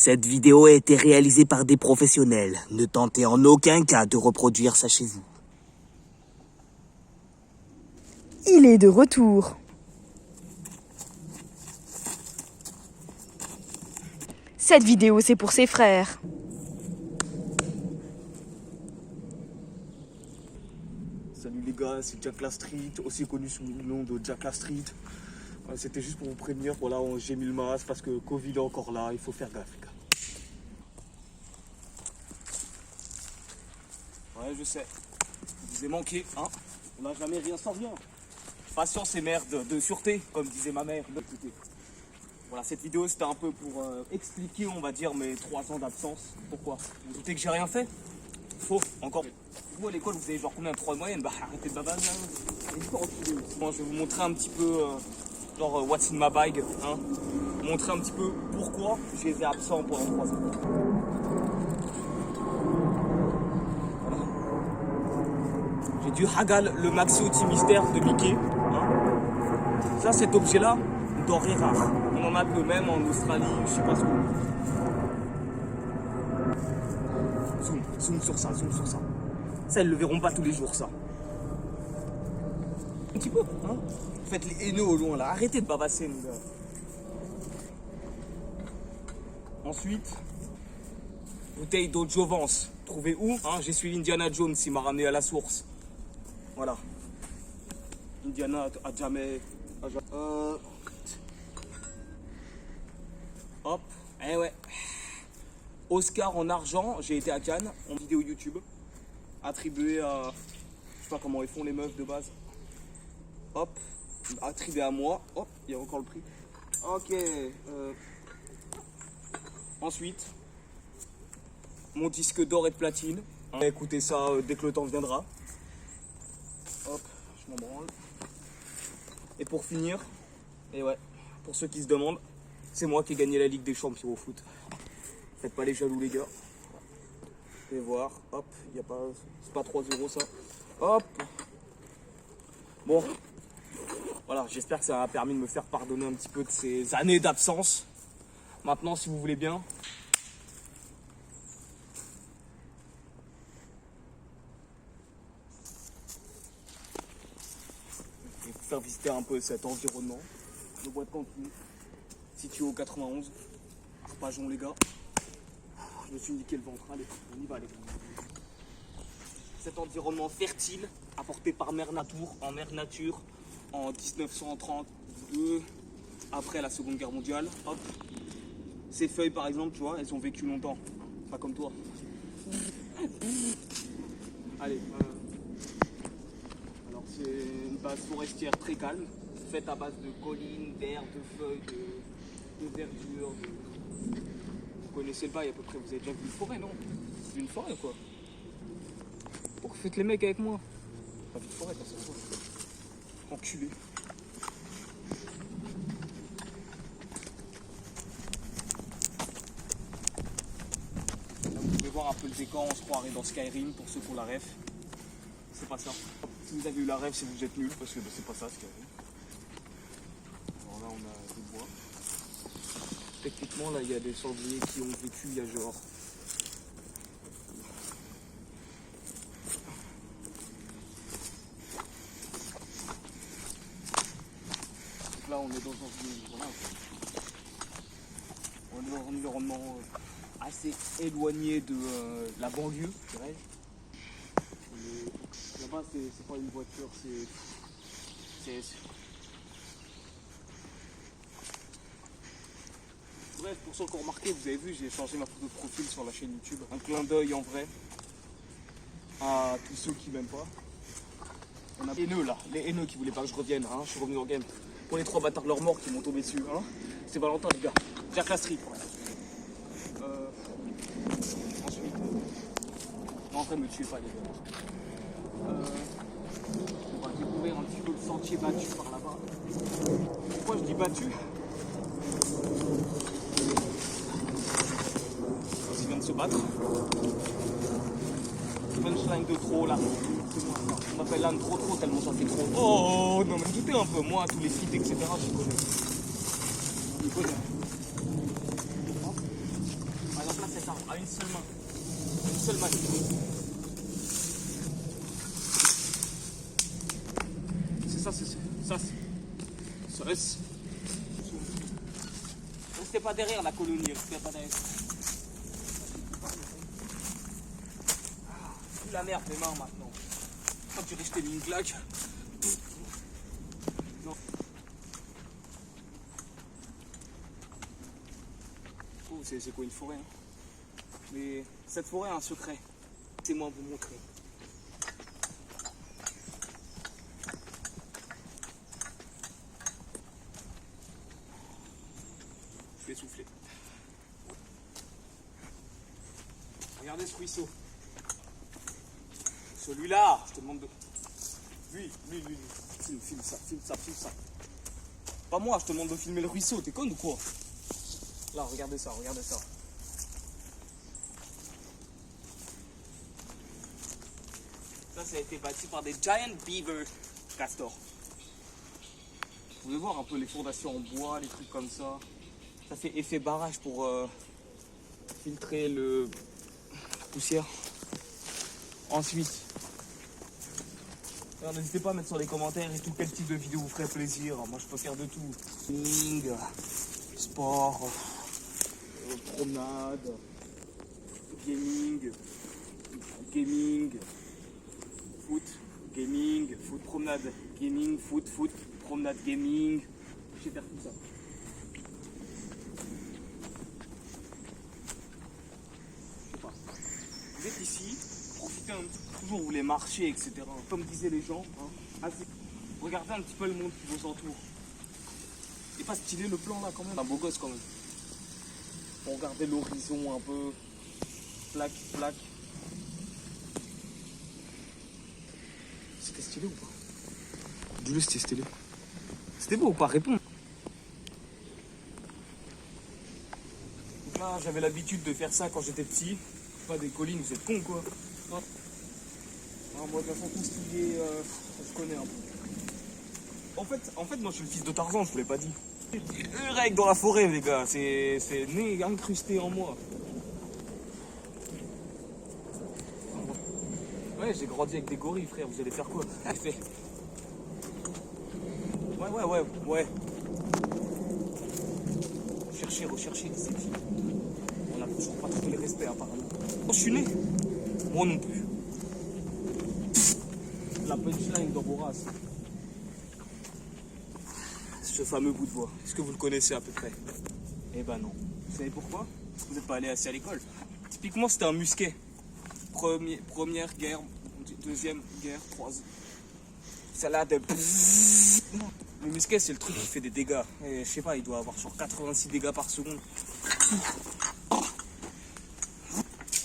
Cette vidéo a été réalisée par des professionnels. Ne tentez en aucun cas de reproduire ça chez vous. Il est de retour. Cette vidéo, c'est pour ses frères. Salut les gars, c'est Jack La Street, aussi connu sous le nom de Jack La Street. C'était juste pour vous prévenir, voilà, j'ai mis le masque parce que Covid est encore là, il faut faire gaffe les gars. Ouais, je sais, je vous ai manqué, hein. On n'a jamais rien sans rien. Patience et merde de sûreté, comme disait ma mère. Écoutez, voilà, cette vidéo c'était un peu pour expliquer, on va dire, mes 3 ans d'absence. Pourquoi? Vous doutez que j'ai rien fait? Faux, encore. Vous à l'école, vous avez genre combien? 3 de moyenne? Bah arrêtez de babager. Bon, je vais vous montrer un petit peu, genre, what's in my bag, hein. Montrer un petit peu pourquoi j'ai été absent pendant 3 ans. Voilà. J'ai du Hagal, le maxi outil mystère de Mickey. Hein. Ça, cet objet-là, denrée rare. On en a peu même en Australie, je sais pas ce que. Zoom sur ça, zoom sur ça. Ça, ils le verront pas tous les jours, ça. Un petit peu, hein. Faites les haineux au loin, là. Arrêtez de babasser, les gars. Ensuite, bouteille d'eau de Jouvence. Trouvez où, hein? J'ai suivi Indiana Jones, il m'a ramené à la source. Voilà. Indiana a jamais... Hop. Eh ouais. Oscar en argent, j'ai été à Cannes, en vidéo YouTube. Attribué à... Je sais pas comment ils font les meufs de base. Hop. Attribué à moi. Hop, il y a encore le prix. Ok. Ensuite, mon disque d'or et de platine. Écoutez ça dès que le temps viendra. Hop, je m'en branle. Et pour finir, et ouais, pour ceux qui se demandent, c'est moi qui ai gagné la Ligue des Champions au foot. Faites pas les jaloux les gars. Vous pouvez voir, hop, y a pas, c'est pas 3 € ça. Hop. Bon, voilà, j'espère que ça m'a permis de me faire pardonner un petit peu de ces années d'absence. Maintenant, si vous voulez bien, je vais vous faire visiter un peu cet environnement. Le bois de Cantine, situé au 91, Arpajon les gars. Je me suis niqué le ventre, allez, on y va les gars. Cet environnement fertile, apporté par Mère Nature, en 1932, après la Seconde Guerre mondiale. Hop. Ces feuilles par exemple, tu vois, elles ont vécu longtemps, pas comme toi. Allez, alors c'est une base forestière très calme, faite à base de collines, d'herbes, de feuilles, de verdure. Vous connaissez le bail à peu près, vous avez déjà vu une forêt, non? Une forêt quoi. Pourquoi vous faites les mecs avec moi? Pas vu de forêt, ça se voit. Enculé. Là, vous pouvez voir un peu le décor, on se croirait dans Skyrim pour ceux qui ont la ref. C'est pas ça. Si vous avez eu la ref, c'est que vous êtes nuls parce que c'est pas ça Skyrim. Alors là, on a du bois. Techniquement, là, il y a des sangliers qui ont vécu il y a genre... Donc là, on est dans un environnement assez éloigné de la banlieue, je dirais. Là-bas, c'est pas une voiture, c'est... Bref, pour ceux qui ont remarqué, vous avez vu, j'ai changé ma photo de profil sur la chaîne YouTube. Un clin d'œil en vrai à tous ceux qui m'aiment pas. On a les haineux là, les haineux qui voulaient pas que je revienne, hein. Je suis revenu en game. Pour les 3 bâtards de leur mort qui m'ont tombé dessus, hein. C'est Valentin les gars, Jack La Street. Ensuite, non, en vrai me tuez pas les gars. On va découvrir un petit peu le sentier battu par là-bas. Pourquoi je dis battu? Ils viennent de se battre. Punchline de trop là. On m'appelle l'âne trop tellement ça fait trop. Oh non mais doutez un peu moi, tous les sites etc. Je connais. On y connaît. ça, à une seule main. Une seule main. C'est ça, c'est ça. Restez pas derrière la colonie, restez pas derrière. Plus la merde, mes mains maintenant. Quand tu restes une claque. Non. Oh, c'est quoi une forêt hein. Mais cette forêt a un secret. Laissez-moi vous montrer. Je vais souffler. Regardez ce ruisseau. Celui-là, je te demande de... Lui. Filme ça. Pas moi, je te demande de filmer le ruisseau, t'es con ou quoi? Là, regardez ça. Ça a été bâti par des Giant Beaver Castor. Vous pouvez voir un peu les fondations en bois, les trucs comme ça. Ça fait effet barrage pour filtrer le poussière. Ensuite, alors, n'hésitez pas à mettre sur les commentaires et tout quel type de vidéo vous ferait plaisir. Moi je peux faire de tout. Gaming, sport, promenade, gaming, foot, promenade, gaming, foot, promenade, gaming. Je sais faire tout ça. Je sais pas. Vous êtes ici, profitez un petit peu. Toujours vous voulez marcher, etc. Comme disaient les gens, hein, regardez un petit peu le monde qui vous entoure. Et pas stylé le plan là quand même. Un beau gosse quand même. Pour regarder l'horizon un peu. Plaque. C'était stylé ou pas? Dis-le, c'était stylé. C'était beau ou pas? Réponds. Donc là, j'avais l'habitude de faire ça quand j'étais petit. Pas des collines, vous êtes cons quoi. Non. Ah, moi de toute façon tout ce qui est... je connais un peu. En fait moi je suis le fils de Tarzan, je vous l'ai pas dit. Une règle dans la forêt les gars, c'est né incrusté en moi. Ouais, j'ai grandi avec des gorilles frère, vous allez faire quoi? Ouais. Recherchez ces filles. On a toujours pas trouvé le respect apparemment. Oh, je suis né. Moi non plus. La punchline d'Amboras. Ce fameux bout de voix. Est-ce que vous le connaissez à peu près? Eh ben non. Vous savez pourquoi? Vous n'êtes pas allé assez à l'école. Typiquement, c'était un musquet. Première guerre, deuxième guerre, troisième. Salade. Le musquet, c'est le truc qui fait des dégâts. Et, je sais pas, il doit avoir genre 86 dégâts par seconde.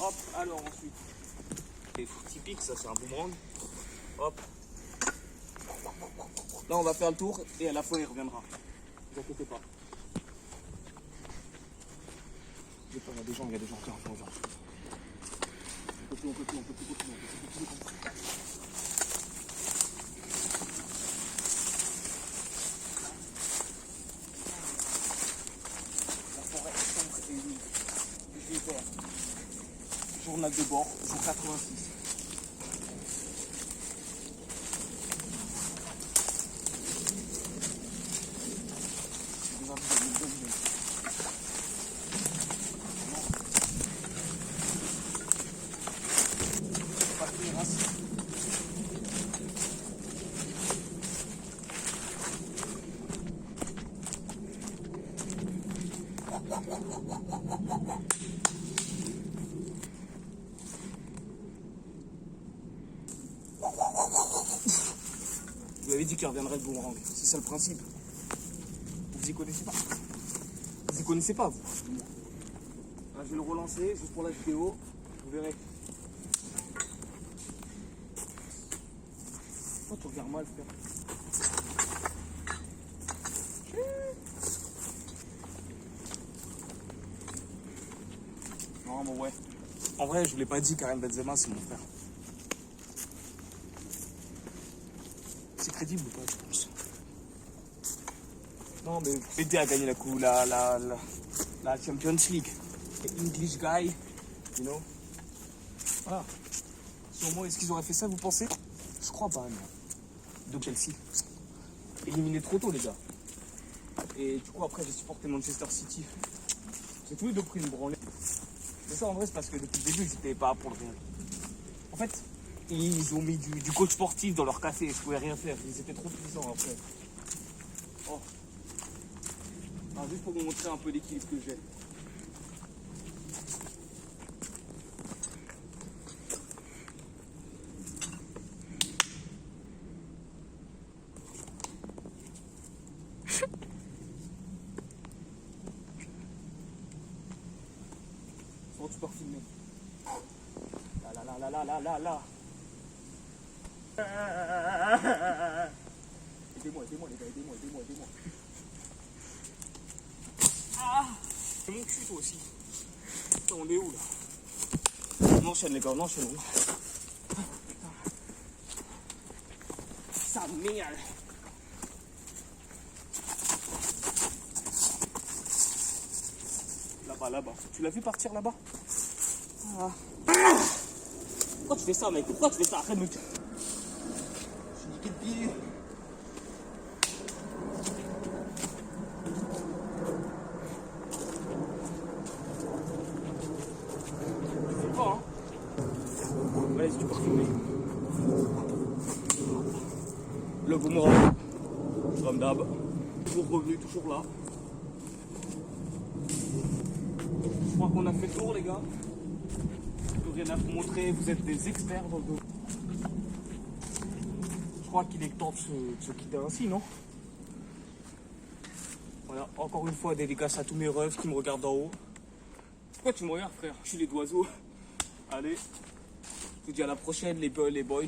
Hop, alors ensuite. Et typique, ça c'est un boomerang. Hop. Là, on va faire le tour et à la fois il reviendra. Ne vous inquiétez pas. Il y a des gens, Viens. On peut continuer. La forêt sombre et humide. Je vais faire journal de bord, jour 86. Vous avez dit qu'il reviendrait le boomerang. C'est ça le principe. Vous y connaissez pas. Vous y connaissez pas, vous. Là, je vais le relancer juste pour la vidéo. Vous verrez. Oh, tu regardes mal, frère. Non, bon, ouais. En vrai, je vous l'ai pas dit, Karim Benzema, c'est mon frère. C'est crédible ou pas, je pense. Non, mais PD a gagné la Champions League. Et English guy, You know? Voilà. Sur moi, est-ce qu'ils auraient fait ça, vous pensez? Je crois pas, non. De Chelsea. Éliminé trop tôt, les gars. Et du coup, après, j'ai supporté Manchester City. J'ai tous les deux pris une branlée. Mais ça, en vrai, c'est parce que depuis le début, ils n'étaient pas pour le Real. En fait, ils ont mis du coach sportif dans leur café. Je pouvais rien faire. Ils étaient trop puissants après. Oh. Alors, juste pour vous montrer un peu l'équilibre que j'ai. Bon, tu peux refilmer. Là. Aidez-moi, les gars, aidez-moi. Ah, c'est mon cul, toi aussi. Putain, on est où, là? On enchaîne, les gars, on enchaîne. Ça merde. Là-bas. Tu l'as vu partir là-bas? Ah. Pourquoi tu fais ça, mec? Pourquoi tu fais ça? Arrête de me... Je suis niqué de pied. Tu fais pas, hein? Vas-y, tu peux filmer. Le boomerang. Comme d'hab. Toujours revenu, toujours là. Je crois qu'on a fait le tour, les gars. Plus rien à vous montrer, vous êtes des experts dans le dos. Je crois qu'il est temps de se quitter ainsi, non? Voilà, encore une fois, dédicace à tous mes refs qui me regardent d'en haut. Pourquoi tu me regardes, frère? Je suis les d'oiseaux. Allez, je vous dis à la prochaine, les boys.